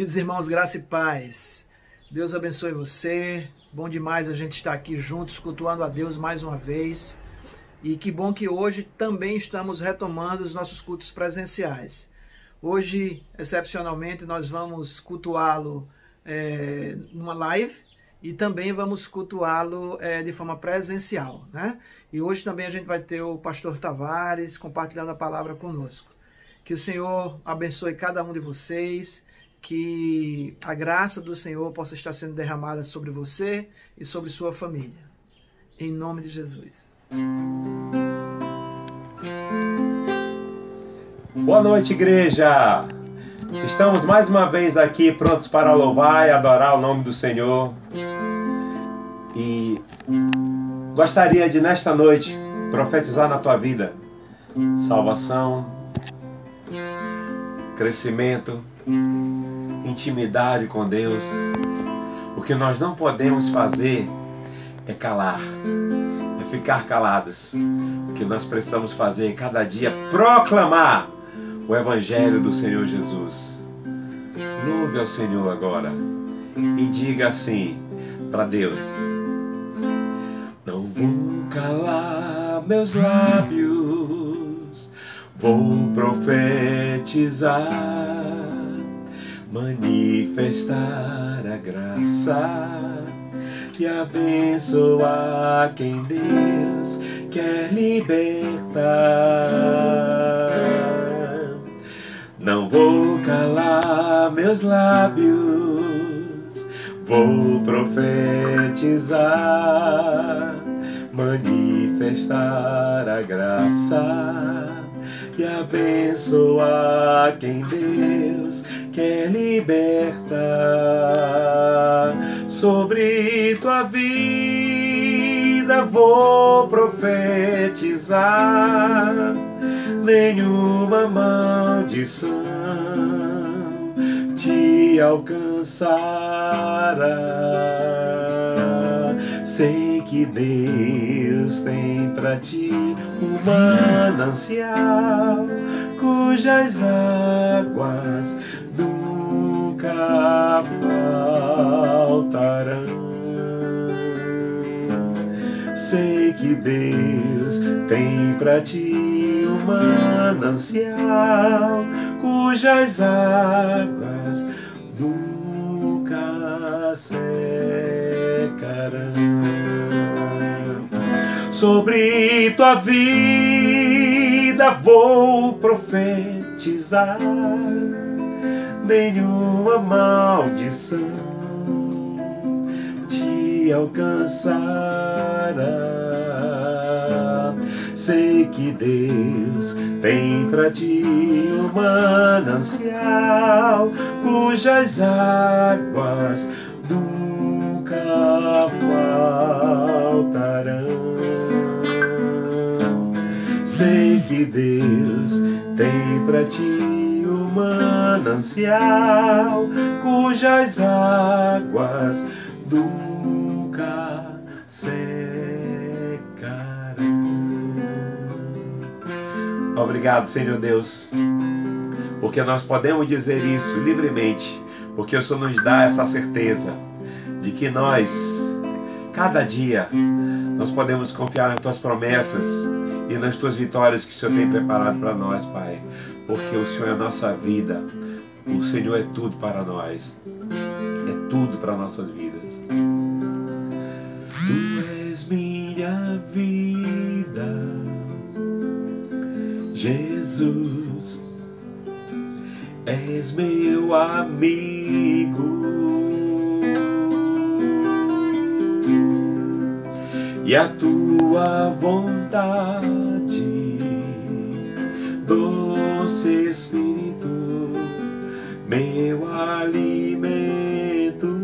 Queridos irmãos, graça e paz. Deus abençoe você. Bom demais a gente estar aqui juntos, cultuando a Deus mais uma vez. E que bom que hoje também estamos retomando os nossos cultos presenciais. Hoje, excepcionalmente, nós vamos cultuá-lo numa live e também vamos cultuá-lo de forma presencial, né? E hoje também a gente vai ter o pastor Tavares compartilhando a palavra conosco. Que o Senhor abençoe cada um de vocês, que a graça do Senhor possa estar sendo derramada sobre você e sobre sua família. Em nome de Jesus. Boa noite, igreja! Estamos mais uma vez aqui prontos para louvar e adorar o nome do Senhor. E gostaria de, nesta noite, profetizar na tua vida salvação, crescimento, intimidade com Deus. O que nós não podemos fazer é calar, é ficar calados. O que nós precisamos fazer cada dia é proclamar o Evangelho do Senhor Jesus. Louve ao Senhor agora e diga assim para Deus: não vou calar meus lábios, vou profetizar, manifestar a graça e abençoar quem Deus quer libertar. Não vou calar meus lábios, vou profetizar, manifestar a graça e abençoar quem Deus quer libertar. Sobre tua vida vou profetizar, nenhuma maldição te alcançará. Sei que Deus tem pra ti um manancial cujas águas nunca faltarão. Sei que Deus tem pra ti um manancial cujas águas nunca secarão. Sobre tua vida vou profetizar, nenhuma maldição te alcançará. Sei que Deus tem pra ti um manancial cujas águas nunca faltarão. Sei que Deus tem pra ti um manancial cujas águas nunca secarão. Obrigado, Senhor Deus, porque nós podemos dizer isso livremente, porque o Senhor nos dá essa certeza de que nós, cada dia, nós podemos confiar nas tuas promessas e nas tuas vitórias que o Senhor tem preparado para nós, Pai, porque o Senhor é a nossa vida, o Senhor é tudo para nós, é tudo para nossas vidas. Tu és minha vida, Jesus, és meu amigo, e a tua vontade, doce Espírito, meu alimento.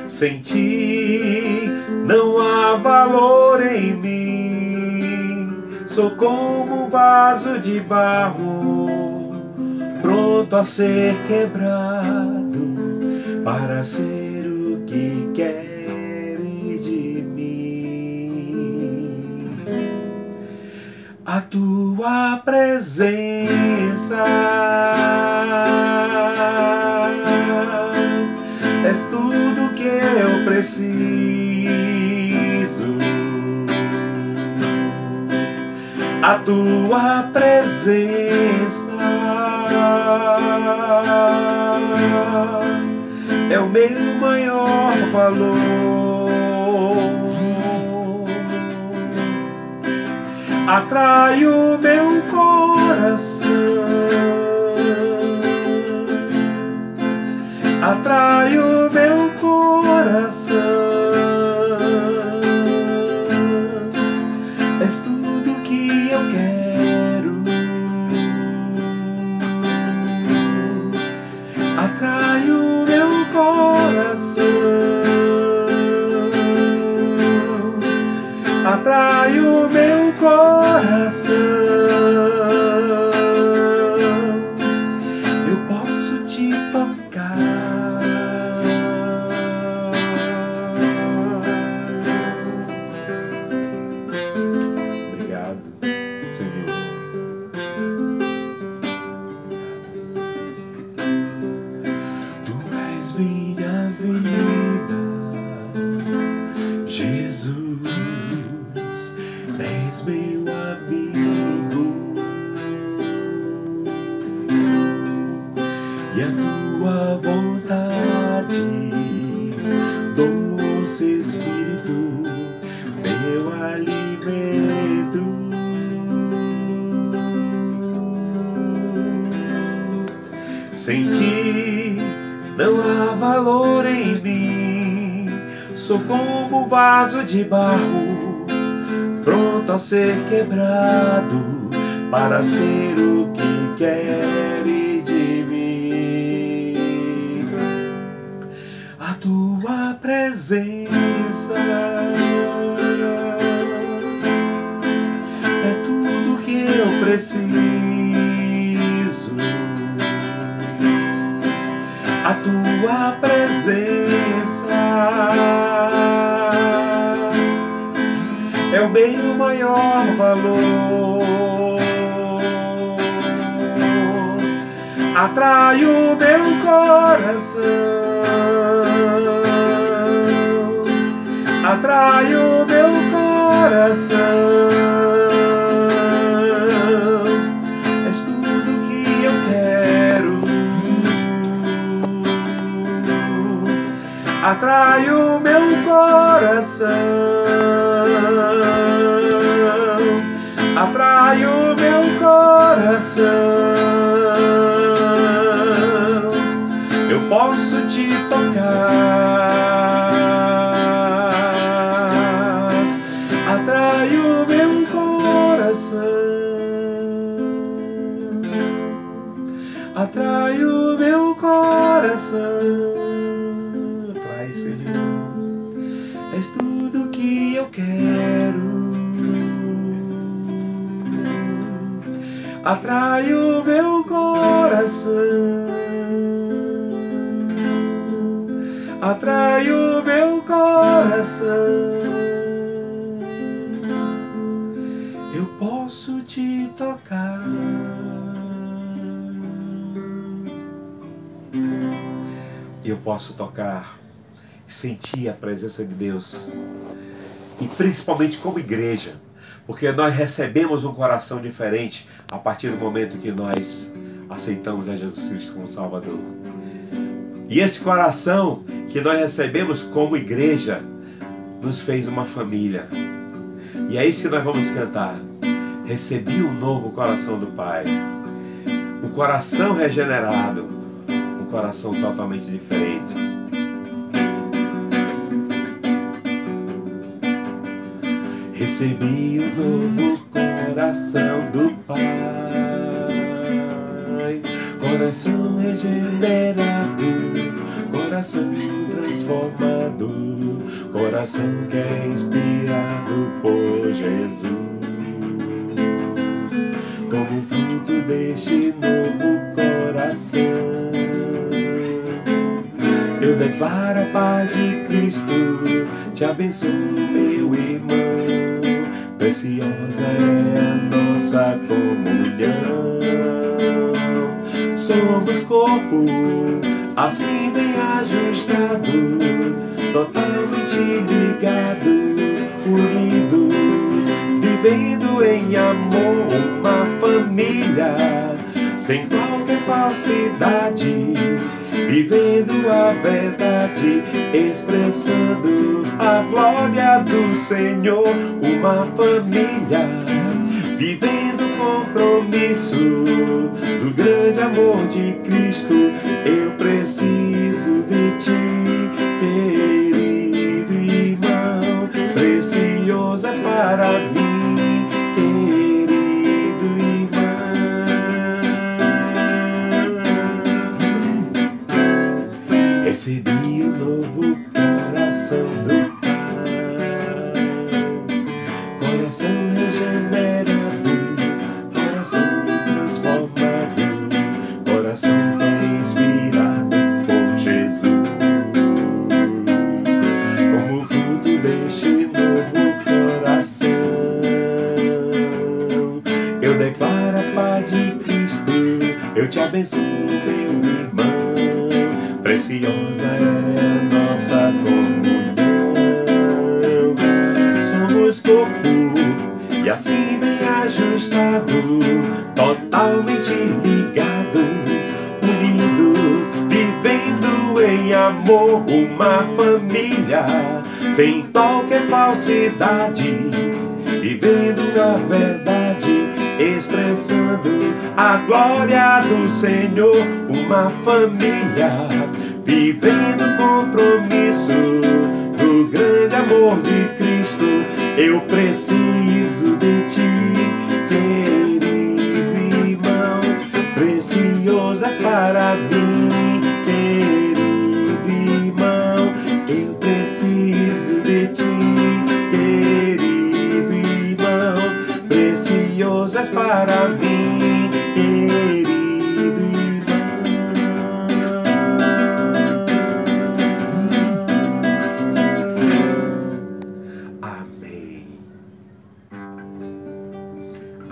Sem ti não há valor em mim, sou como um vaso de barro, pronto a ser quebrado, para ser o que queres de mim. A tua presença és tudo que eu preciso. A tua presença é o meu maior valor. Atrai o meu coração, atrai o meu coração. És tudo que eu quero. Atrai o meu coração, atrai o meu coração. Eu posso te tocar. Obrigado, Senhor. Tu és minha vida, Jesus. És meu amigo, e a tua vontade, doce Espírito, meu alimento. Sem ti não há valor em mim, sou como vaso de barro, pronto a ser quebrado para ser o que queres de mim. A tua presença é tudo que eu preciso. A tua presença é o meu maior valor. Atrai o meu coração, atrai o meu coração. És tudo que eu quero. Atrai o meu coração, atrai o meu coração. Eu posso te tocar. Atrai o meu coração, atrai o meu coração. Atrai, Senhor, és tudo que eu quero. Atrai o meu coração, atrai o meu coração. Eu posso te tocar. Eu posso tocar, sentir a presença de Deus. E principalmente como igreja, porque nós recebemos um coração diferente a partir do momento que nós aceitamos a Jesus Cristo como Salvador. E esse coração que nós recebemos como igreja nos fez uma família. E é isso que nós vamos cantar. Recebi um novo coração do Pai, um coração regenerado, um coração totalmente diferente. Recebi um novo coração do Pai, coração regenerado, coração transformado, coração que é inspirado por Jesus. Como fruto deste novo coração, eu declaro a paz de Cristo, te abençoo, meu irmão. Preciosa é a nossa nossa comunhão. Somos corpo, assim bem ajustado, totalmente ligado, unidos, vivendo em amor, uma família, sem qualquer falsidade, vivendo a verdade, expressando a glória do Senhor, uma família, vivendo o compromisso do grande amor de Cristo. Eu preciso de ti, querido irmão, precioso é para mim, querido irmão. Recebi um novo coração do Pai, coração regenerado, coração transformado, coração inspirado por Jesus. Como fruto deste novo coração, eu declaro a paz de Cristo, eu te abençoo, meu irmão. Preciosa é a nossa comunhão. Somos corpo, e assim bem ajustado, totalmente ligados, unidos, vivendo em amor, uma família, sem qualquer falsidade, vivendo a verdade, expressando a glória do Senhor, uma família, vivendo o compromisso do grande amor de Cristo. Eu preciso de ti, querido irmão, precioso és para mim, querido irmão. Eu preciso de ti, querido irmão, precioso és para mim, querido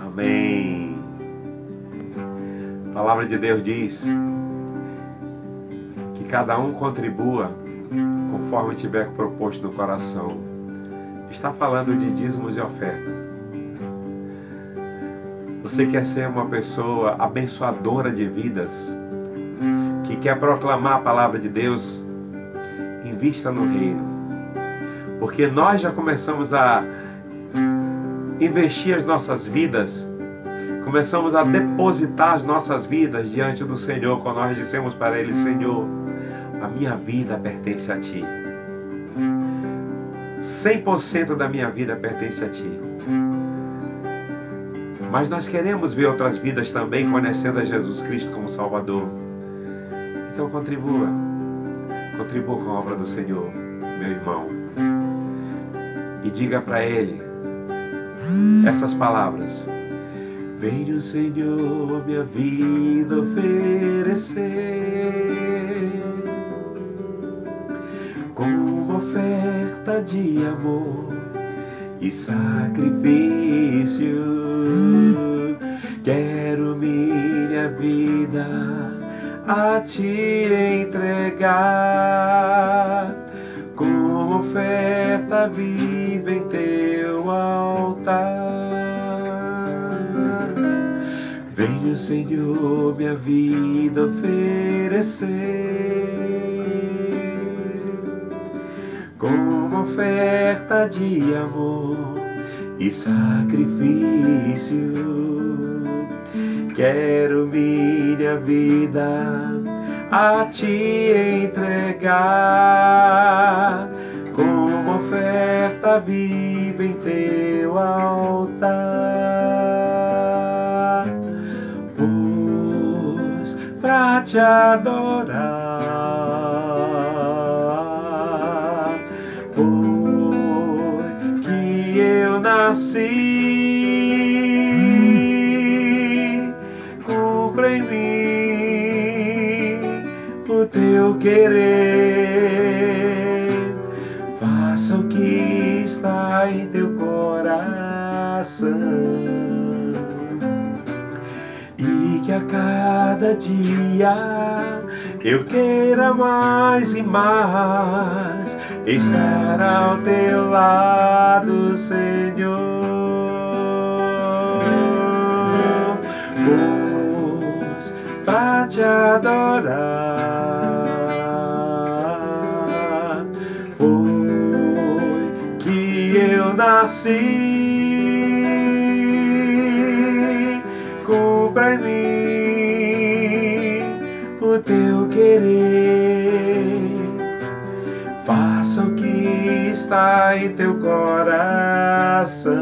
Amém. A palavra de Deus diz que cada um contribua conforme tiver proposto no coração. Está falando de dízimos e ofertas. Você quer ser uma pessoa abençoadora de vidas, que quer proclamar a palavra de Deus? Invista no reino, porque nós já começamos a investir as nossas vidas, começamos a depositar as nossas vidas diante do Senhor, quando nós dissemos para Ele: Senhor, a minha vida pertence a Ti, 100% da minha vida pertence a Ti. Mas nós queremos ver outras vidas também conhecendo a Jesus Cristo como Salvador. Então contribua com a obra do Senhor, meu irmão, e diga para Ele essas palavras: venho, Senhor, minha vida oferecer como uma oferta de amor e sacrifício. Quero minha vida a Ti entregar como oferta viva em Teu altar. Venho, Senhor, minha vida oferecer como uma oferta de amor e sacrifício. Quero minha vida a Ti entregar como oferta viva em Teu altar. Pois pra Te adorar foi que eu nasci. Cumpra em mim o Teu querer, faça o que está em Teu coração. que a cada dia eu queira mais e mais estar ao teu lado, Senhor. Pois pra te adorar foi que eu nasci. Cumpra em mim o teu querer, faça o que está em teu coração,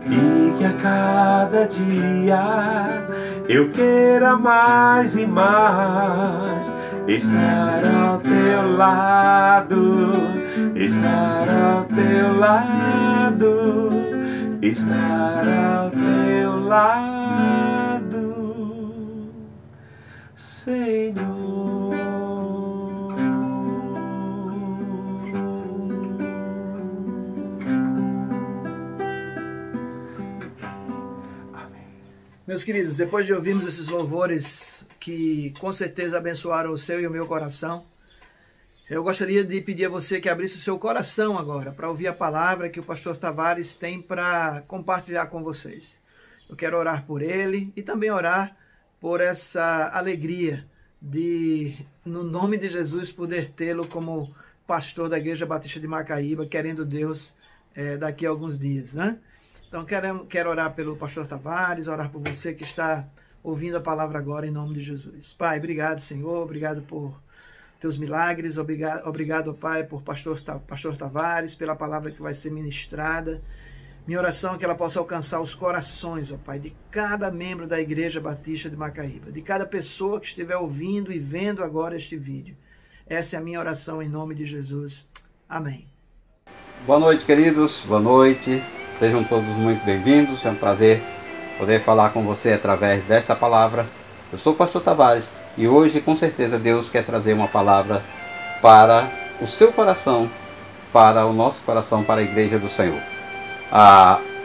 e que a cada dia eu queira mais e mais estar ao teu lado, estar ao teu lado, estar ao teu lado, Senhor. Meus queridos, depois de ouvirmos esses louvores que com certeza abençoaram o seu e o meu coração, eu gostaria de pedir a você que abrisse o seu coração agora para ouvir a palavra que o pastor Tavares tem para compartilhar com vocês. Eu quero orar por ele e também orar por essa alegria de, no nome de Jesus, poder tê-lo como pastor da Igreja Batista de Macaíba, querendo Deus, daqui a alguns dias, né? Então, quero orar pelo pastor Tavares, orar por você que está ouvindo a palavra agora, em nome de Jesus. Pai, obrigado, Senhor, obrigado por teus milagres, obrigado, Pai, por pastor Tavares, pela palavra que vai ser ministrada. Minha oração é que ela possa alcançar os corações, ó Pai, de cada membro da Igreja Batista de Macaíba, de cada pessoa que estiver ouvindo e vendo agora este vídeo. Essa é a minha oração em nome de Jesus. Amém. Boa noite, queridos, boa noite. Sejam todos muito bem-vindos, é um prazer poder falar com você através desta palavra. Eu sou o pastor Tavares e hoje, com certeza, Deus quer trazer uma palavra para o seu coração, para o nosso coração, para a Igreja do Senhor.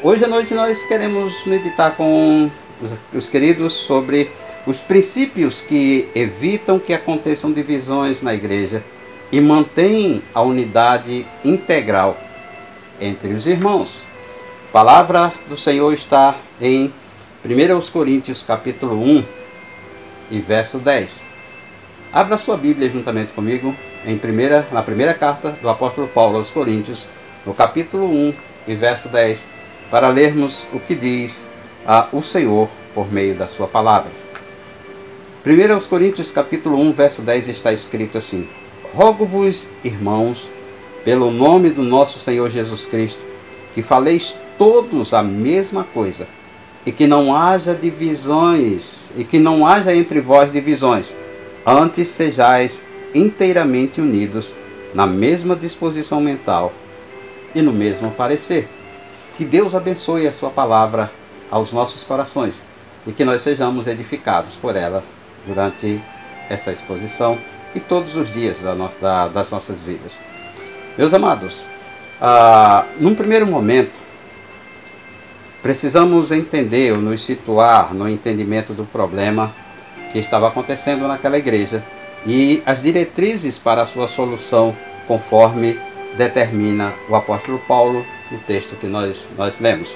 Hoje à noite nós queremos meditar com os queridos sobre os princípios que evitam que aconteçam divisões na Igreja e mantêm a unidade integral entre os irmãos. A palavra do Senhor está em 1 Coríntios capítulo 1 e verso 10. Abra sua Bíblia juntamente comigo na primeira carta do apóstolo Paulo aos Coríntios, no capítulo 1 e verso 10, para lermos o que diz o Senhor por meio da sua palavra. 1 Coríntios capítulo 1, verso 10 está escrito assim: Rogo-vos, irmãos, pelo nome do nosso Senhor Jesus Cristo, que faleis todos a mesma coisa, e que não haja divisões, e que não haja entre vós divisões, antes sejais inteiramente unidos na mesma disposição mental e no mesmo parecer. Que Deus abençoe a sua palavra aos nossos corações e que nós sejamos edificados por ela durante esta exposição e todos os dias das nossas vidas. Meus amados, num primeiro momento, precisamos entender ou nos situar no entendimento do problema que estava acontecendo naquela igreja e as diretrizes para a sua solução, conforme determina o apóstolo Paulo no texto que nós lemos.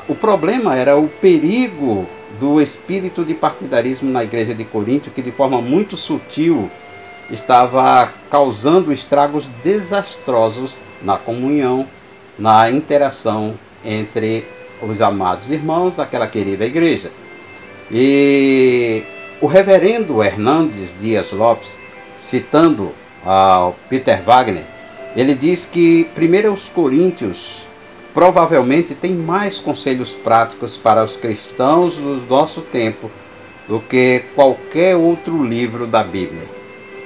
O problema era o perigo do espírito de partidarismo na igreja de Corinto, que de forma muito sutil estava causando estragos desastrosos na comunhão, na interação entre os amados irmãos daquela querida igreja. E o reverendo Hernandes Dias Lopes, citando ao Peter Wagner, ele diz que 1 Coríntios provavelmente tem mais conselhos práticos para os cristãos do nosso tempo do que qualquer outro livro da Bíblia.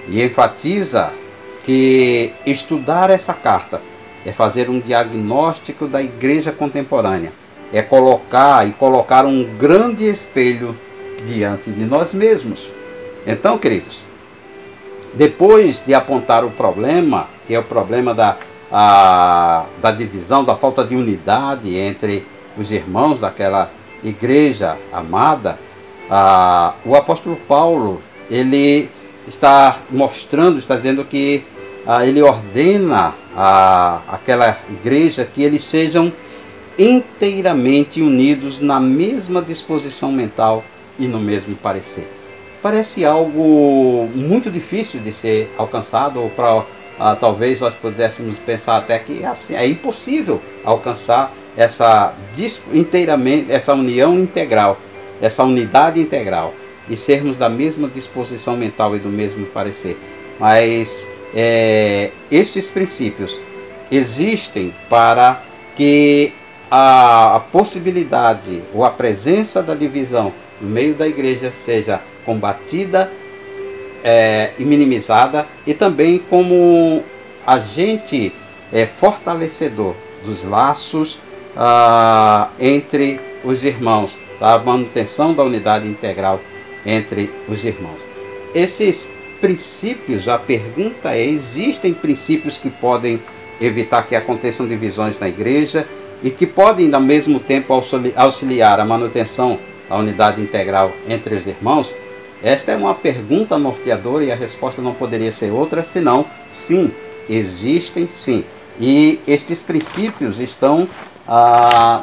E enfatiza que estudar essa carta é fazer um diagnóstico da igreja contemporânea, é colocar um grande espelho diante de nós mesmos. Então, queridos, depois de apontar o problema, que é o problema da divisão, da falta de unidade entre os irmãos daquela igreja amada, o apóstolo Paulo, ele está mostrando, está dizendo que ele ordena àquela igreja que eles sejam inteiramente unidos na mesma disposição mental e no mesmo parecer. Parece algo muito difícil de ser alcançado, ou talvez nós pudéssemos pensar até que assim, é impossível alcançar essa união integral, essa unidade integral, e sermos da mesma disposição mental e do mesmo parecer. Mas estes princípios existem para que a possibilidade ou a presença da divisão no meio da igreja seja combatida e minimizada, e também como agente fortalecedor dos laços entre os irmãos, da manutenção da unidade integral entre os irmãos. Esses princípios, a pergunta é: existem princípios que podem evitar que aconteçam divisões na igreja e que podem, ao mesmo tempo, auxiliar a manutenção da unidade integral entre os irmãos? Esta é uma pergunta norteadora, e a resposta não poderia ser outra senão sim, existem sim. E estes princípios estão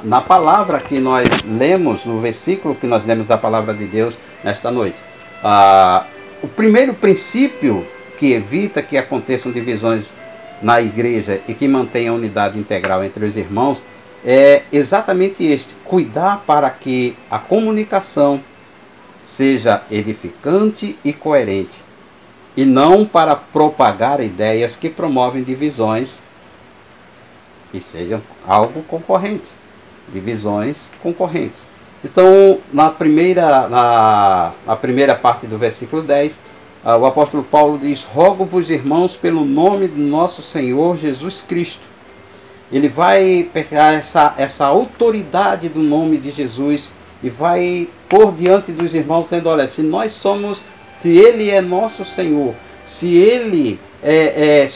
na palavra que nós lemos, no versículo que nós lemos da palavra de Deus nesta noite. O primeiro princípio que evita que aconteçam divisões na igreja e que mantém a unidade integral entre os irmãos é exatamente este: cuidar para que a comunicação seja edificante e coerente, e não para propagar ideias que promovem divisões e sejam algo concorrente, divisões concorrentes. Então, na primeira parte do versículo 10, o apóstolo Paulo diz: rogo-vos, irmãos, pelo nome do nosso Senhor Jesus Cristo. Ele vai pegar essa autoridade do nome de Jesus e vai pôr diante dos irmãos, dizendo: olha, se Ele é nosso Senhor, se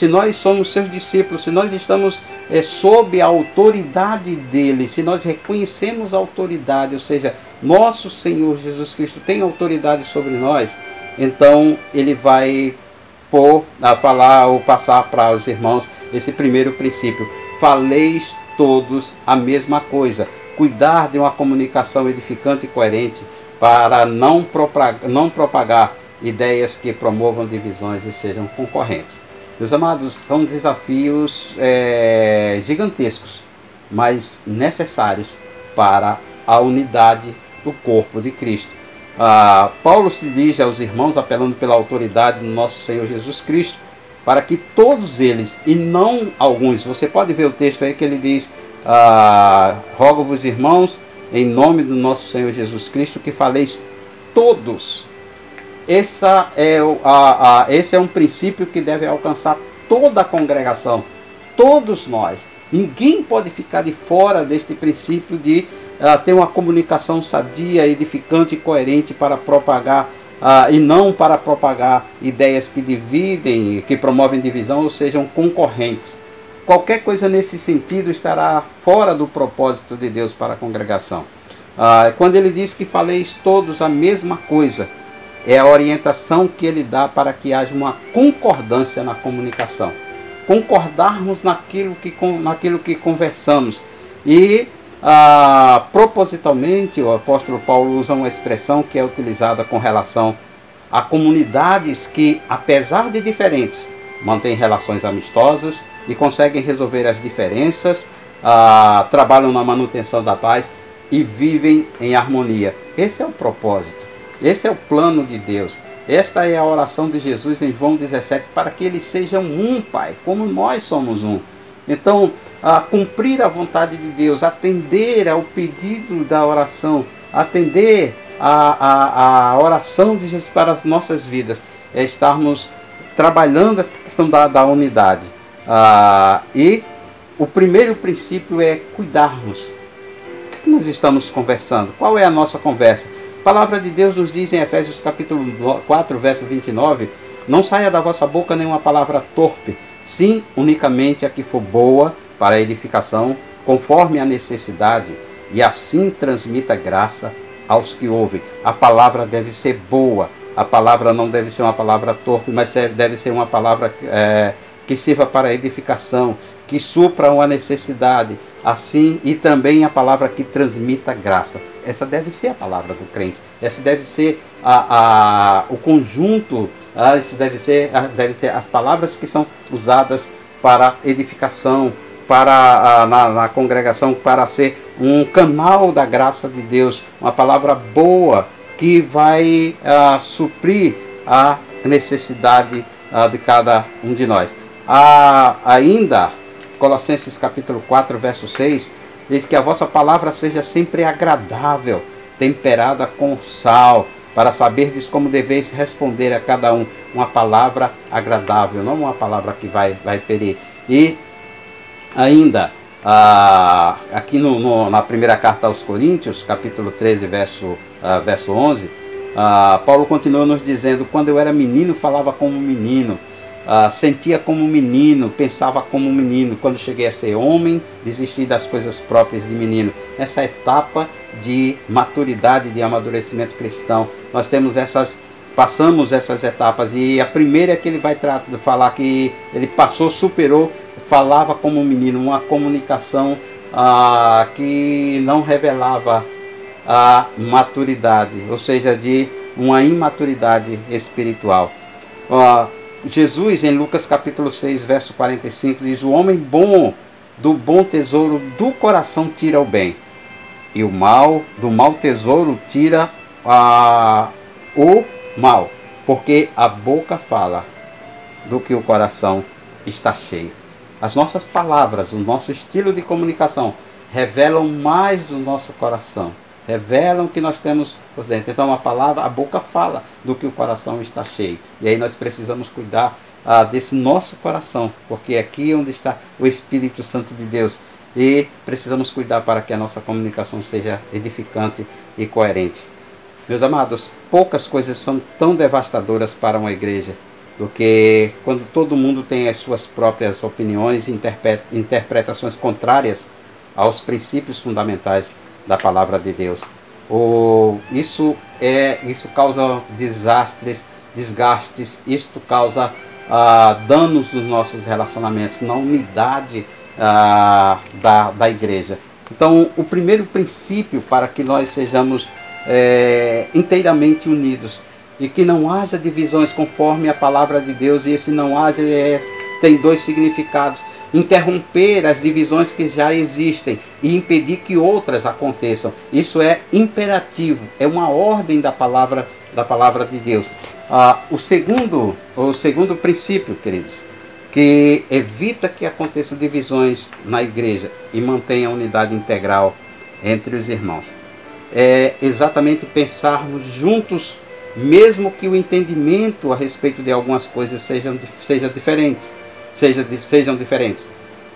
nós somos seus discípulos, se nós estamos sob a autoridade dele, se nós reconhecemos a autoridade, ou seja, nosso Senhor Jesus Cristo tem autoridade sobre nós, então ele vai falar ou passar para os irmãos esse primeiro princípio: faleis todos a mesma coisa. Cuidar de uma comunicação edificante e coerente para não propagar ideias que promovam divisões e sejam concorrentes. Meus amados, são desafios gigantescos, mas necessários para a unidade do corpo de Cristo. Paulo se dirige aos irmãos apelando pela autoridade do nosso Senhor Jesus Cristo, para que todos eles, e não alguns, você pode ver o texto aí que ele diz: rogo-vos, irmãos, em nome do nosso Senhor Jesus Cristo, que faleis todos. Esse é um princípio que deve alcançar toda a congregação, todos nós. Ninguém pode ficar de fora deste princípio de ter uma comunicação sadia, edificante e coerente para propagar, e não para propagar ideias que dividem, que promovem divisão ou sejam concorrentes. Qualquer coisa nesse sentido estará fora do propósito de Deus para a congregação. Quando ele diz que faleis todos a mesma coisa, é a orientação que ele dá para que haja uma concordância na comunicação. Concordarmos naquilo que conversamos. E propositalmente o apóstolo Paulo usa uma expressão que é utilizada com relação a comunidades que, apesar de diferentes, mantêm relações amistosas e conseguem resolver as diferenças, trabalham na manutenção da paz e vivem em harmonia. Esse é o propósito, esse é o plano de Deus. Esta é a oração de Jesus em João 17, para que eles sejam um, Pai, como nós somos um. Então, cumprir a vontade de Deus, atender ao pedido da oração, atender a oração de Jesus para as nossas vidas, é estarmos trabalhando essa questão da unidade. E o primeiro princípio é cuidarmos. O que nós estamos conversando? Qual é a nossa conversa? A palavra de Deus nos diz em Efésios capítulo 4, verso 29, não saia da vossa boca nenhuma palavra torpe, sim, unicamente a que for boa para a edificação, conforme a necessidade, e assim transmita graça aos que ouvem. A palavra deve ser boa, a palavra não deve ser uma palavra torpe, mas deve ser uma palavra que sirva para edificação, que supra uma necessidade, assim, e também a palavra que transmita graça. Essa deve ser a palavra do crente, essa deve ser o conjunto, isso deve ser as palavras que são usadas para edificação, na congregação, para ser um canal da graça de Deus, uma palavra boa que vai suprir a necessidade de cada um de nós. Ainda, Colossenses capítulo 4, verso 6, diz que a vossa palavra seja sempre agradável, temperada com sal, para saberdes como deveis responder a cada um. Uma palavra agradável, não uma palavra que vai ferir. E ainda, aqui na primeira carta aos Coríntios, capítulo 13, verso 11, Paulo continua nos dizendo: quando eu era menino, falava como menino, sentia como menino, pensava como menino. Quando cheguei a ser homem, desisti das coisas próprias de menino. Essa etapa de maturidade, de amadurecimento cristão, nós passamos essas etapas, e a primeira é que ele vai falar que ele passou, superou, falava como menino, uma comunicação que não revelava a maturidade, ou seja, de uma imaturidade espiritual. Jesus, em Lucas capítulo 6, verso 45, diz: o homem bom do bom tesouro do coração tira o bem, e do mau tesouro tira o mal, porque a boca fala do que o coração está cheio. As nossas palavras, o nosso estilo de comunicação revelam mais do nosso coração, revelam o que nós temos por dentro. Então a boca fala do que o coração está cheio. E aí nós precisamos cuidar desse nosso coração, porque aqui é onde está o Espírito Santo de Deus. E precisamos cuidar para que a nossa comunicação seja edificante e coerente. Meus amados, poucas coisas são tão devastadoras para uma igreja do que quando todo mundo tem as suas próprias opiniões e interpretações contrárias aos princípios fundamentais da palavra de Deus. Isso causa desastres, desgastes, isto causa danos nos nossos relacionamentos, na unidade da igreja. Então, o primeiro princípio para que nós sejamos inteiramente unidos e que não haja divisões conforme a palavra de Deus, e esse não haja tem dois significados: interromper as divisões que já existem e impedir que outras aconteçam. Isso é imperativo, é uma ordem da palavra de Deus. O segundo princípio, queridos, que evita que aconteçam divisões na igreja e mantenha a unidade integral entre os irmãos, é exatamente pensarmos juntos, mesmo que o entendimento a respeito de algumas coisas sejam diferentes,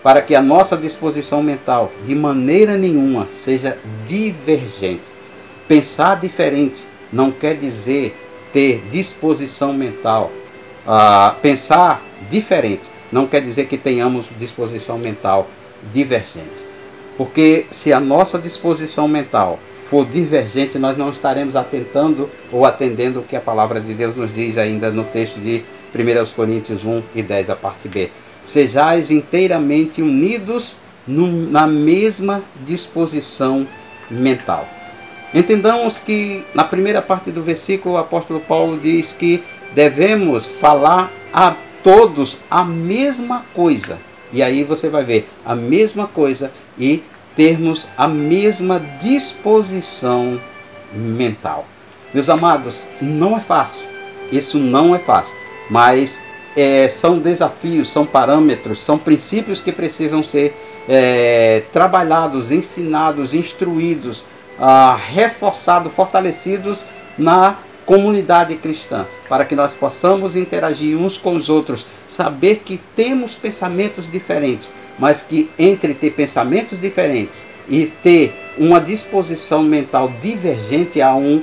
para que a nossa disposição mental de maneira nenhuma seja divergente. Pensar diferente não quer dizer ter disposição mental. Pensar diferente não quer dizer que tenhamos disposição mental divergente. Porque se a nossa disposição mental for divergente, nós não estaremos atentando ou atendendo o que a palavra de Deus nos diz ainda no texto de 1 Coríntios 1 e 10, a parte B. Sejais inteiramente unidos na mesma disposição mental. Entendamos que na primeira parte do versículo o apóstolo Paulo diz que devemos falar a todos a mesma coisa. E aí você vai ver a mesma coisa e termos a mesma disposição mental. Meus amados, não é fácil. Isso não é fácil. Mas são desafios, são parâmetros, são princípios que precisam ser trabalhados, ensinados, instruídos, reforçados, fortalecidos na comunidade cristã, para que nós possamos interagir uns com os outros, saber que temos pensamentos diferentes, mas que entre ter pensamentos diferentes e ter uma disposição mental divergente há um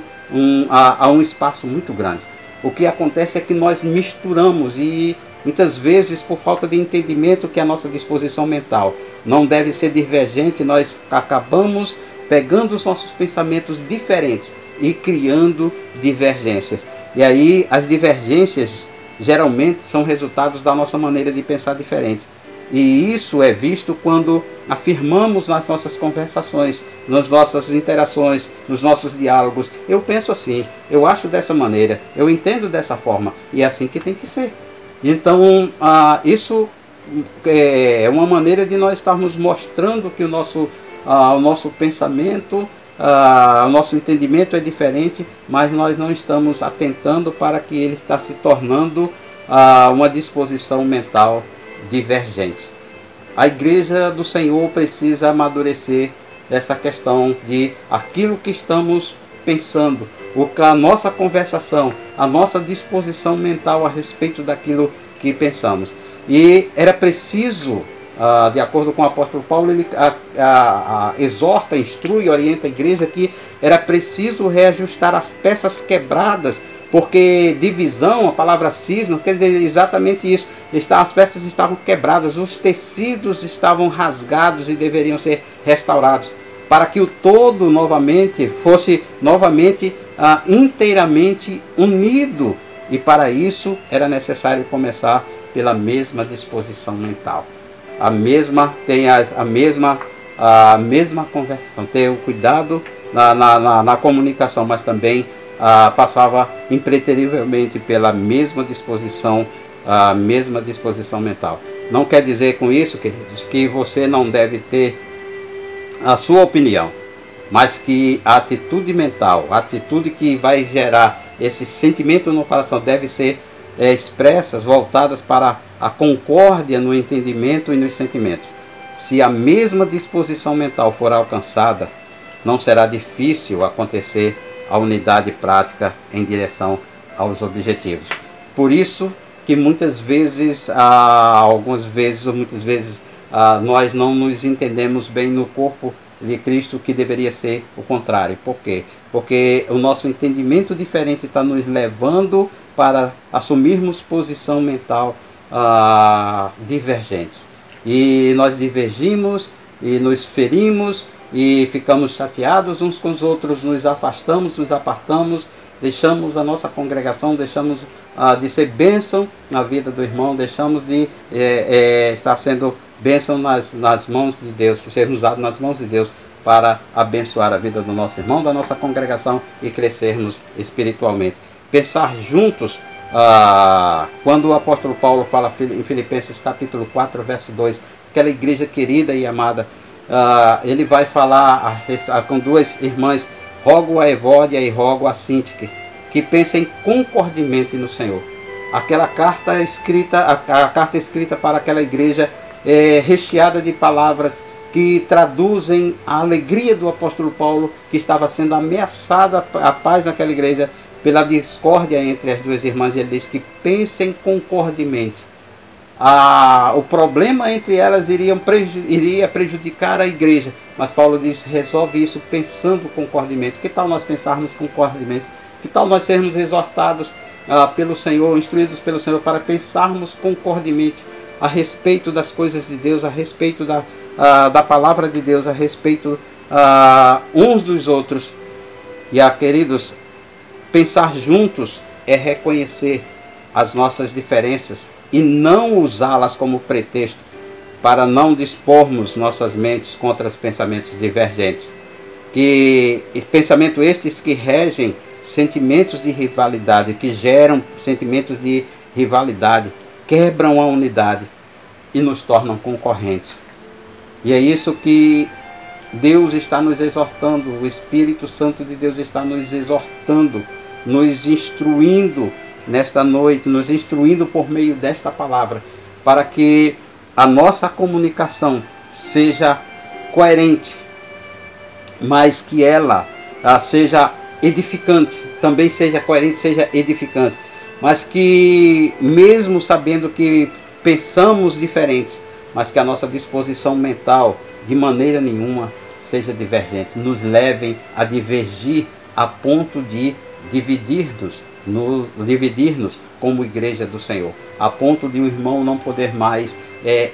espaço muito grande. O que acontece é que nós misturamos e muitas vezes, por falta de entendimento que a nossa disposição mental não deve ser divergente, nós acabamos pegando os nossos pensamentos diferentes e criando divergências. E aí as divergências geralmente são resultados da nossa maneira de pensar diferente. E isso é visto quando afirmamos nas nossas conversações, nas nossas interações, nos nossos diálogos: eu penso assim, eu acho dessa maneira, eu entendo dessa forma, e é assim que tem que ser. Então, isso é uma maneira de nós estarmos mostrando que o nosso pensamento, o nosso entendimento é diferente, mas nós não estamos atentando para que ele está se tornando uma disposição mental divergente. A igreja do Senhor precisa amadurecer essa questão de aquilo que estamos pensando, a nossa conversação, a nossa disposição mental a respeito daquilo que pensamos. E era preciso, de acordo com o apóstolo Paulo, ele exorta, instrui, orienta a igreja que era preciso reajustar as peças quebradas, porque divisão, a palavra cisma, quer dizer exatamente isso. As peças estavam quebradas, os tecidos estavam rasgados e deveriam ser restaurados, para que o todo novamente fosse inteiramente unido. E para isso era necessário começar pela mesma disposição mental. A mesma conversação, ter o cuidado na comunicação, mas também passava impreterivelmente pela mesma disposição mental. Não quer dizer com isso, queridos, que você não deve ter a sua opinião, mas que a atitude mental, a atitude que vai gerar esse sentimento no coração deve ser expressas, voltadas para a concórdia no entendimento e nos sentimentos. Se a mesma disposição mental for alcançada, não será difícil acontecer a unidade prática em direção aos objetivos. Por isso que muitas vezes, nós não nos entendemos bem no corpo de Cristo, que deveria ser o contrário. Por quê? Porque o nosso entendimento diferente está nos levando para assumirmos posição mental divergentes. E nós divergimos e nos ferimos e ficamos chateados uns com os outros, nos afastamos, nos apartamos, deixamos a nossa congregação, deixamos de ser bênção na vida do irmão, deixamos de estar sendo bênção nas mãos de Deus, ser usado nas mãos de Deus para abençoar a vida do nosso irmão, da nossa congregação e crescermos espiritualmente. Pensar juntos, quando o apóstolo Paulo fala em Filipenses capítulo 4, verso 2, aquela igreja querida e amada, ele vai falar com duas irmãs: rogo a Evódia e rogo a Sintique, que pensem concordemente no Senhor. Aquela carta escrita, a carta escrita para aquela igreja recheada de palavras que traduzem a alegria do apóstolo Paulo, que estava sendo ameaçada a paz naquela igreja pela discórdia entre as duas irmãs. E ele diz que pensem concordemente. O problema entre elas iria prejudicar a igreja, mas Paulo diz: resolve isso pensando concordemente. Que tal nós pensarmos concordemente? Que tal nós sermos exortados pelo Senhor, instruídos pelo Senhor, para pensarmos concordemente a respeito das coisas de Deus, a respeito da palavra de Deus, a respeito uns dos outros. E queridos, pensar juntos é reconhecer as nossas diferenças e não usá-las como pretexto para não dispormos nossas mentes contra os pensamentos divergentes. Pensamentos estes que regem sentimentos de rivalidade, que geram sentimentos de rivalidade, quebram a unidade e nos tornam concorrentes. E é isso que Deus está nos exortando, o Espírito Santo de Deus está nos exortando, nos instruindo nesta noite, nos instruindo por meio desta palavra, para que a nossa comunicação seja coerente, mas que ela seja edificante, também seja coerente, seja edificante, mas que mesmo sabendo que pensamos diferentes, mas que a nossa disposição mental de maneira nenhuma seja divergente, nos levem a divergir a ponto de dividir-nos como igreja do Senhor, a ponto de um irmão não poder mais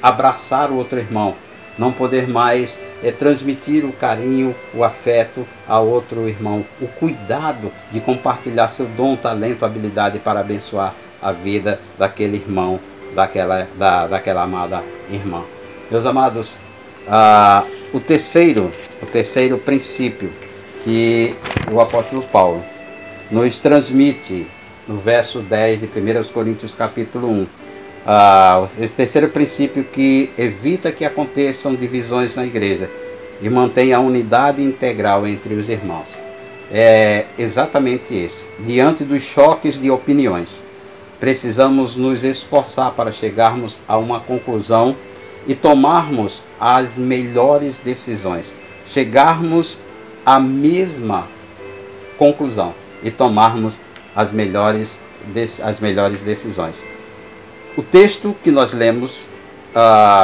abraçar o outro irmão, não poder mais transmitir o carinho, o afeto a outro irmão, o cuidado de compartilhar seu dom, talento, habilidade para abençoar a vida daquele irmão, daquela amada irmã. Meus amados, o terceiro princípio que o apóstolo Paulo nos transmite no verso 10 de 1 Coríntios capítulo 1, esse terceiro princípio que evita que aconteçam divisões na igreja e mantém a unidade integral entre os irmãos. É exatamente esse. Diante dos choques de opiniões, precisamos nos esforçar para chegarmos a uma conclusão e tomarmos as melhores decisões. Chegarmos à mesma conclusão e tomarmos as melhores decisões. O texto que nós lemos,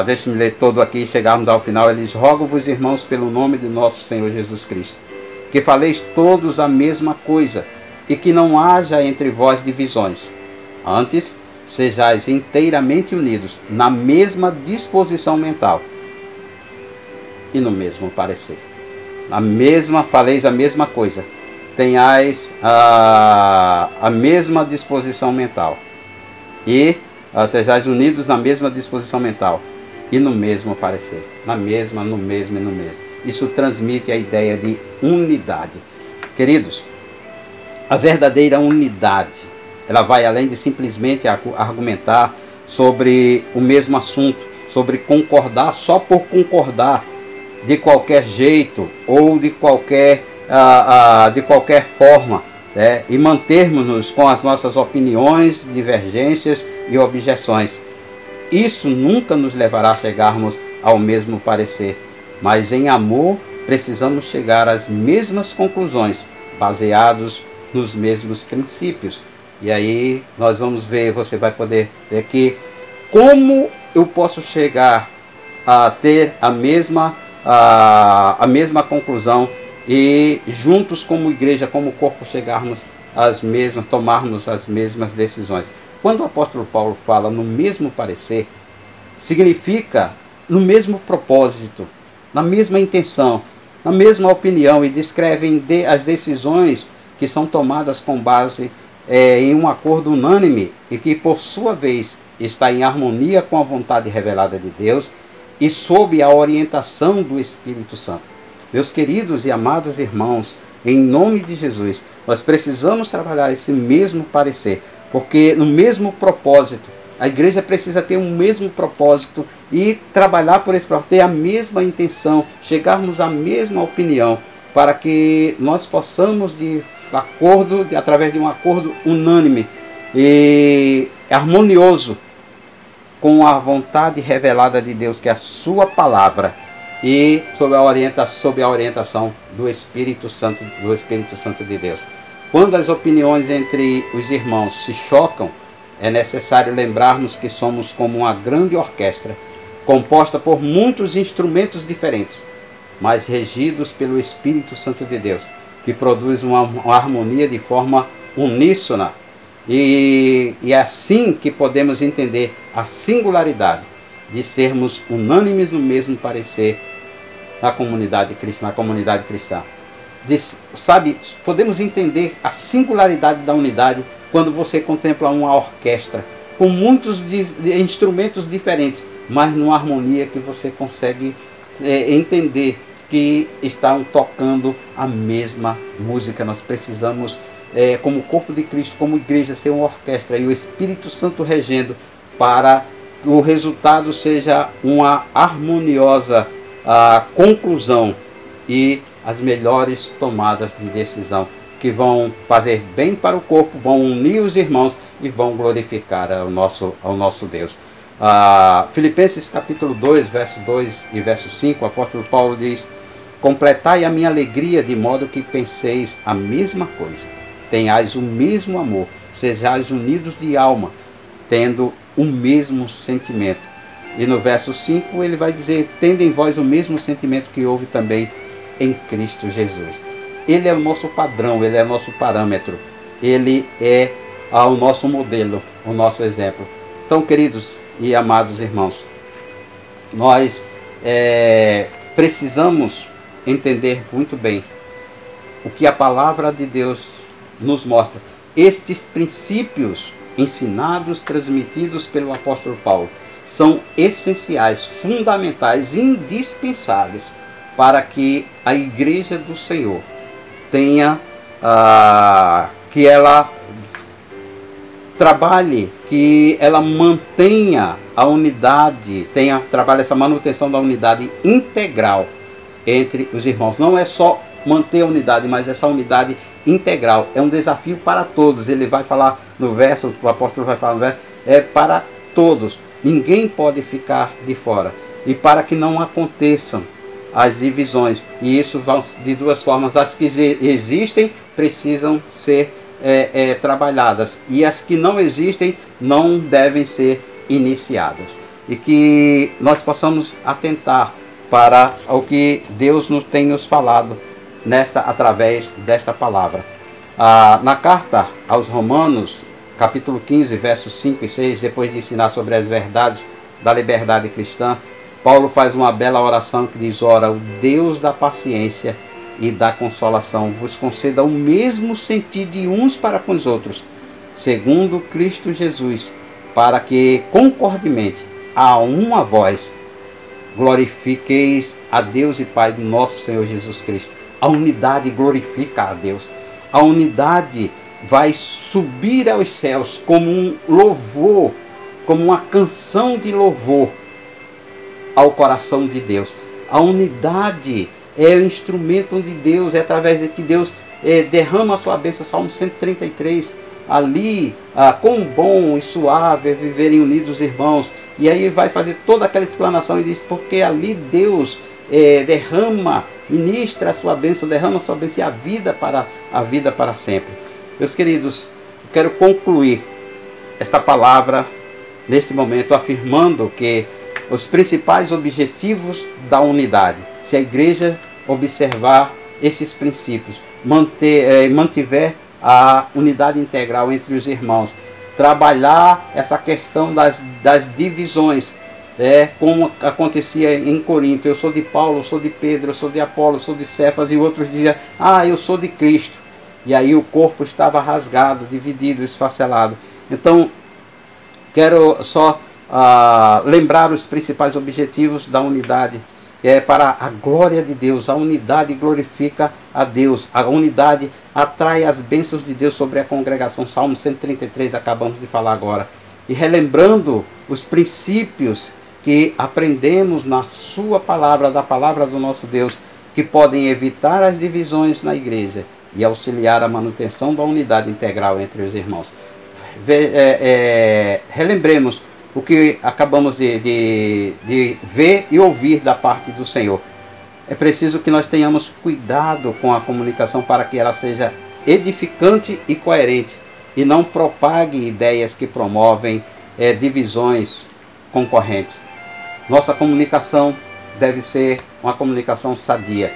deixe-me ler todo aqui, chegarmos ao final. Eles rogo-vos, irmãos, pelo nome de nosso Senhor Jesus Cristo, que faleis todos a mesma coisa e que não haja entre vós divisões. Antes, sejais inteiramente unidos na mesma disposição mental e no mesmo parecer. Faleis a mesma coisa, tenhais a mesma disposição mental e sejais unidos na mesma disposição mental e no mesmo parecer. No mesmo. Isso transmite a ideia de unidade. Queridos, a verdadeira unidade, ela vai além de simplesmente argumentar sobre o mesmo assunto, sobre concordar só por concordar de qualquer jeito ou de qualquer forma, né? E mantermos-nos com as nossas opiniões, divergências e objeções. Isso nunca nos levará a chegarmos ao mesmo parecer, mas em amor precisamos chegar às mesmas conclusões, baseados nos mesmos princípios. E aí nós vamos ver, você vai poder ver que como eu posso chegar a ter a mesma conclusão e juntos como igreja, como corpo, tomarmos as mesmas decisões. Quando o apóstolo Paulo fala no mesmo parecer, significa no mesmo propósito, na mesma intenção, na mesma opinião, e descrevem as decisões que são tomadas com base em um acordo unânime e que, por sua vez, está em harmonia com a vontade revelada de Deus e sob a orientação do Espírito Santo. Meus queridos e amados irmãos, em nome de Jesus, nós precisamos trabalhar esse mesmo parecer, porque no mesmo propósito, a igreja precisa ter um mesmo propósito e trabalhar por esse propósito, ter a mesma intenção, chegarmos à mesma opinião, para que nós possamos, através de um acordo unânime e harmonioso com a vontade revelada de Deus, que é a sua palavra, e sob a orientação do Espírito Santo de Deus. Quando as opiniões entre os irmãos se chocam, é necessário lembrarmos que somos como uma grande orquestra, composta por muitos instrumentos diferentes, mas regidos pelo Espírito Santo de Deus, que produz uma harmonia de forma uníssona. E é assim que podemos entender a singularidade de sermos unânimes no mesmo parecer na comunidade cristã. Podemos entender a singularidade da unidade quando você contempla uma orquestra com muitos instrumentos diferentes, mas numa harmonia que você consegue entender que estão tocando a mesma música. Nós precisamos, como corpo de Cristo, como igreja, ser uma orquestra e o Espírito Santo regendo para que o resultado seja uma harmoniosa conclusão e as melhores tomadas de decisão que vão fazer bem para o corpo, vão unir os irmãos e vão glorificar ao nosso Deus. Filipenses capítulo 2, verso 2 e verso 5, o apóstolo Paulo diz: completai a minha alegria de modo que penseis a mesma coisa, tenhais o mesmo amor, sejais unidos de alma, tendo o mesmo sentimento. E no verso 5 ele vai dizer: tendo em vós o mesmo sentimento que houve também em Cristo Jesus. Ele é o nosso padrão, ele é o nosso parâmetro, ele é o nosso modelo, o nosso exemplo. Então, queridos e amados irmãos, nós precisamos entender muito bem o que a palavra de Deus nos mostra. Estes princípios ensinados, transmitidos pelo apóstolo Paulo, são essenciais, fundamentais, indispensáveis para que a igreja do Senhor tenha, que ela trabalhe, que ela mantenha a unidade, trabalhe essa manutenção da unidade integral entre os irmãos. Não é só manter a unidade, mas essa unidade integral é um desafio para todos. Ele vai falar no verso, o apóstolo vai falar no verso, é para todos. Ninguém pode ficar de fora. E para que não aconteçam as divisões, e isso vai de duas formas: as que existem precisam ser trabalhadas, e as que não existem não devem ser iniciadas. E que nós possamos atentar para o que Deus tem nos falado através desta palavra. Na carta aos Romanos, capítulo 15, versos 5 e 6, depois de ensinar sobre as verdades da liberdade cristã, Paulo faz uma bela oração que diz: ora, o Deus da paciência e da consolação vos conceda o mesmo sentir de uns para com os outros, segundo Cristo Jesus, para que concordemente a uma voz glorifiqueis a Deus e Pai do nosso Senhor Jesus Cristo. A unidade glorifica a Deus. A unidade vai subir aos céus como um louvor, como uma canção de louvor ao coração de Deus. A unidade é o instrumento de Deus, é através de que Deus derrama a sua bênção. Salmo 133, ali, quão bom e suave é viverem unidos os irmãos. E aí vai fazer toda aquela explanação e diz: porque ali Deus derrama, ministra a sua bênção, derrama a sua bênção e a vida para sempre. Meus queridos, eu quero concluir esta palavra neste momento afirmando que os principais objetivos da unidade, se a igreja observar esses princípios, mantiver a unidade integral entre os irmãos, trabalhar essa questão das divisões, como acontecia em Corinto: eu sou de Paulo, eu sou de Pedro, eu sou de Apolo, eu sou de Cefas, e outros diziam: eu sou de Cristo. E aí o corpo estava rasgado, dividido, esfacelado. Então, quero só lembrar os principais objetivos da unidade. Para a glória de Deus. A unidade glorifica a Deus. A unidade atrai as bênçãos de Deus sobre a congregação. Salmo 133, acabamos de falar agora. E relembrando os princípios que aprendemos na sua palavra, da palavra do nosso Deus, que podem evitar as divisões na igreja e auxiliar a manutenção da unidade integral entre os irmãos. Relembremos o que acabamos de ver e ouvir da parte do Senhor. É preciso que nós tenhamos cuidado com a comunicação para que ela seja edificante e coerente, e não propague ideias que promovem divisões concorrentes. Nossa comunicação deve ser uma comunicação sadia.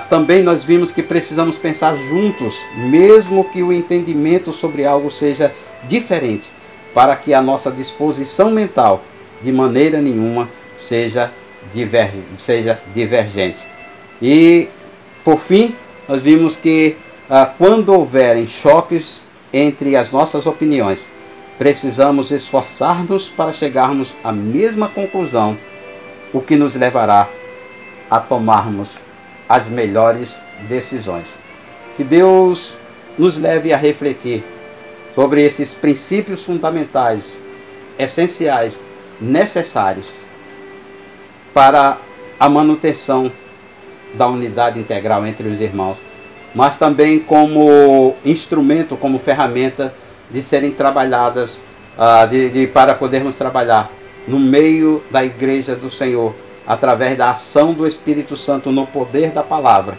Também nós vimos que precisamos pensar juntos, mesmo que o entendimento sobre algo seja diferente, para que a nossa disposição mental, de maneira nenhuma, seja divergente. E, por fim, nós vimos que quando houverem choques entre as nossas opiniões, precisamos esforçar-nos para chegarmos à mesma conclusão, o que nos levará a tomarmos as melhores decisões. Que Deus nos leve a refletir sobre esses princípios fundamentais, essenciais, necessários para a manutenção da unidade integral entre os irmãos, mas também como instrumento, como ferramenta de serem trabalhadas, para podermos trabalhar no meio da igreja do Senhor, através da ação do Espírito Santo no poder da palavra,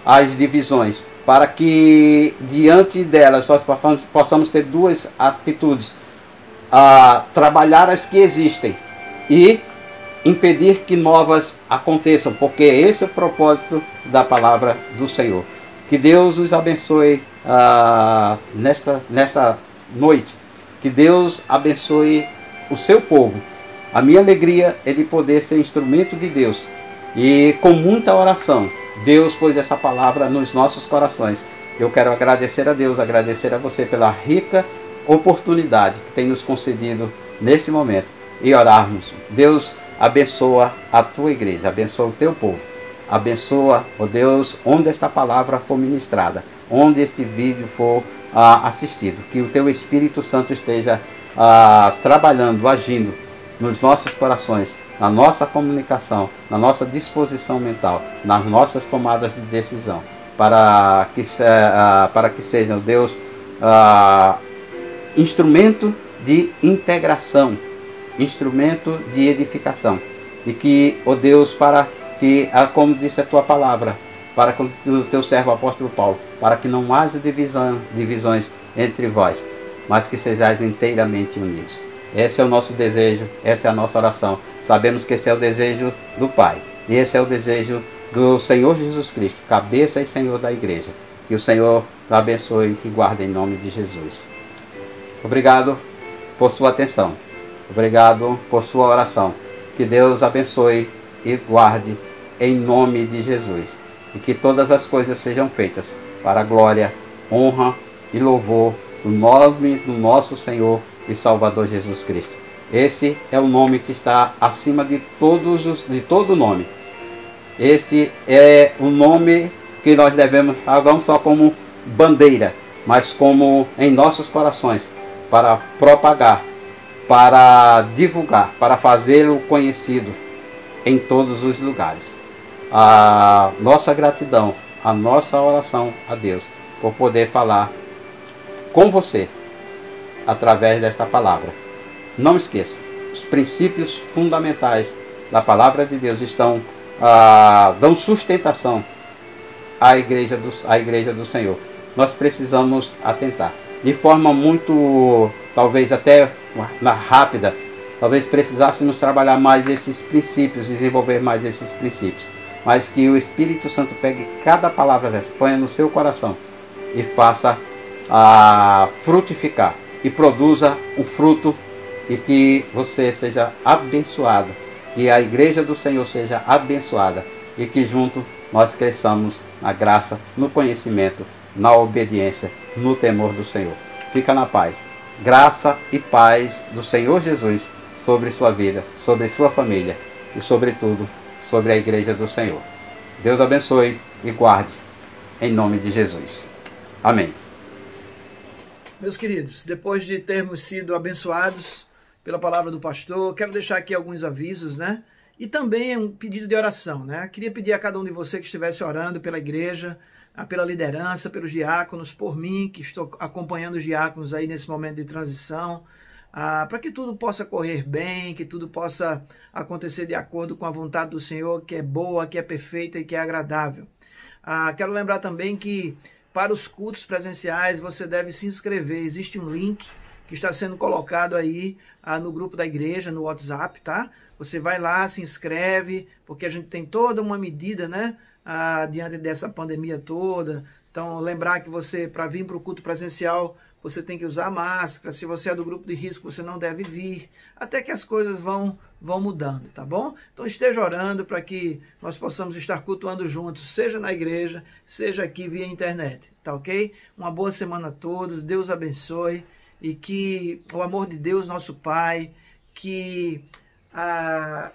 as divisões, para que diante delas nós possamos ter duas atitudes: trabalhar as que existem e impedir que novas aconteçam, porque esse é o propósito da palavra do Senhor. Que Deus nos abençoe nesta noite, que Deus abençoe o seu povo A minha alegria é de poder ser instrumento de Deus. E com muita oração, Deus pôs essa palavra nos nossos corações. Eu quero agradecer a Deus, agradecer a você pela rica oportunidade que tem nos concedido nesse momento e orarmos. Deus abençoa a tua igreja, abençoa o teu povo. Abençoa, ó Deus, onde esta palavra for ministrada, onde este vídeo for assistido. Que o teu Espírito Santo esteja trabalhando, agindo nos nossos corações, na nossa comunicação, na nossa disposição mental, nas nossas tomadas de decisão, para que sejam, Deus, instrumento de integração, instrumento de edificação. E que, ó Deus, para que, como disse a tua palavra, para que o teu servo apóstolo Paulo, para que não haja divisões entre vós, mas que sejais inteiramente unidos. Esse é o nosso desejo, essa é a nossa oração. Sabemos que esse é o desejo do Pai. E esse é o desejo do Senhor Jesus Cristo, cabeça e Senhor da igreja. Que o Senhor o abençoe e guarde em nome de Jesus. Obrigado por sua atenção. Obrigado por sua oração. Que Deus abençoe e guarde em nome de Jesus. E que todas as coisas sejam feitas para a glória, honra e louvor do nome do nosso Senhor e Salvador Jesus Cristo. Esse é o nome que está acima de todo nome. Este é o nome que nós devemos, não só como bandeira, mas como em nossos corações, para propagar, para divulgar, para fazê-lo conhecido em todos os lugares. A nossa gratidão, a nossa oração a Deus por poder falar com você através desta palavra. Não esqueça, os princípios fundamentais da palavra de Deus dão sustentação à igreja do Senhor. Nós precisamos atentar de forma muito, talvez até rápida, talvez precisássemos trabalhar mais esses princípios, desenvolver mais esses princípios, mas que o Espírito Santo pegue cada palavra dessa, ponha no seu coração e faça frutificar e produza o fruto, e que você seja abençoado, que a igreja do Senhor seja abençoada e que junto nós cresçamos na graça, no conhecimento, na obediência, no temor do Senhor. Fica na paz. Graça e paz do Senhor Jesus sobre sua vida, sobre sua família e sobretudo sobre a igreja do Senhor. Deus abençoe e guarde em nome de Jesus. Amém. Meus queridos, depois de termos sido abençoados pela palavra do pastor, quero deixar aqui alguns avisos, né? E também um pedido de oração, né? Queria pedir a cada um de vocês que estivesse orando pela igreja, pela liderança, pelos diáconos, por mim, que estou acompanhando os diáconos aí nesse momento de transição, para que tudo possa correr bem, que tudo possa acontecer de acordo com a vontade do Senhor, que é boa, que é perfeita e que é agradável. Quero lembrar também que para os cultos presenciais você deve se inscrever. Existe um link que está sendo colocado aí no grupo da igreja, no WhatsApp, tá? Você vai lá, se inscreve, porque a gente tem toda uma medida, né? Diante dessa pandemia toda. Então, lembrar que você, para vir para o culto presencial, você tem que usar máscara. Se você é do grupo de risco, você não deve vir. Até que as coisas vão mudando, tá bom? Então, esteja orando para que nós possamos estar cultuando juntos, seja na igreja, seja aqui via internet, tá ok? Uma boa semana a todos, Deus abençoe e que o amor de Deus, nosso Pai, que a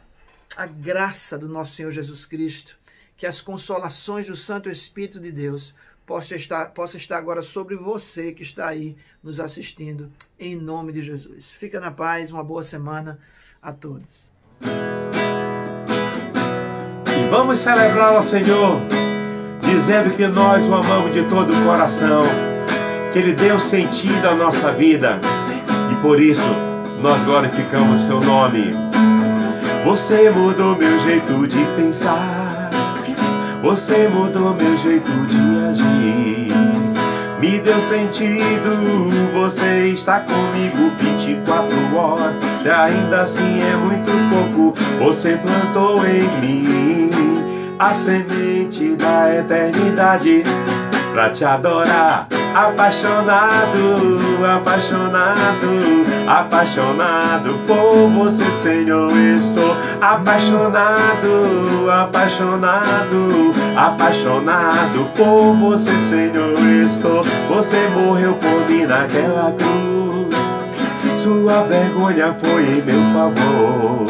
graça do nosso Senhor Jesus Cristo, que as consolações do Santo Espírito de Deus possa estar agora sobre você que está aí nos assistindo, em nome de Jesus. Fica na paz, uma boa semana a todos. E vamos celebrar ao Senhor, dizendo que nós o amamos de todo o coração, que Ele deu sentido à nossa vida, e por isso nós glorificamos seu nome. Você mudou meu jeito de pensar, você mudou meu jeito de agir, me deu sentido, você está comigo 24 horas, e ainda assim é muito pouco, você plantou em mim a semente da eternidade, pra te adorar, apaixonado, apaixonado, apaixonado por você, Senhor, estou apaixonado, apaixonado, apaixonado por você, Senhor, estou. Você morreu por mim naquela cruz, sua vergonha foi em meu favor,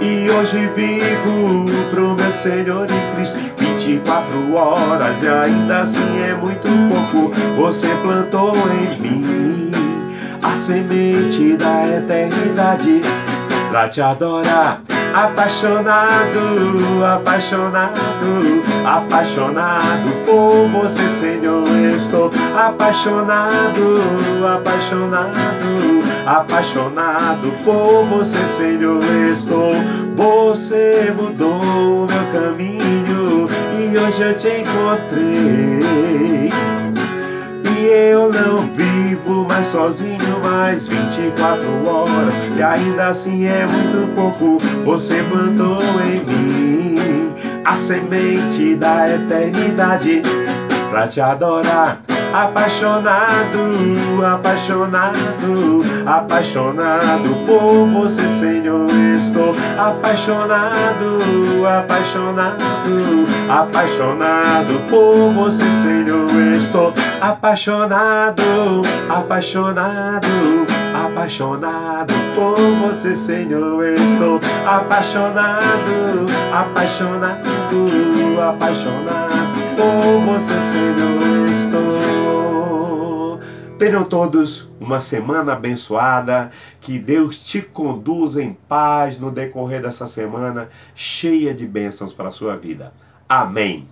e hoje vivo pro meu Senhor em Cristo. 24 horas e ainda assim é muito pouco. Você plantou em mim a semente da eternidade pra te adorar. Apaixonado, apaixonado, apaixonado por você, Senhor, estou apaixonado, apaixonado, apaixonado por você, Senhor, estou. Você mudou o meu caminho e hoje eu te encontrei, e eu não vivo mais sozinho mais 24 horas, e ainda assim é muito pouco. Você plantou em mim a semente da eternidade pra te adorar. Apaixonado, apaixonado, apaixonado por você, Senhor, estou apaixonado, apaixonado, apaixonado por você, Senhor, estou apaixonado, apaixonado, apaixonado por você, Senhor, estou apaixonado, apaixonado, apaixonado por você, Senhor, estou. Tenham todos uma semana abençoada, que Deus te conduza em paz no decorrer dessa semana, cheia de bênçãos para a sua vida. Amém.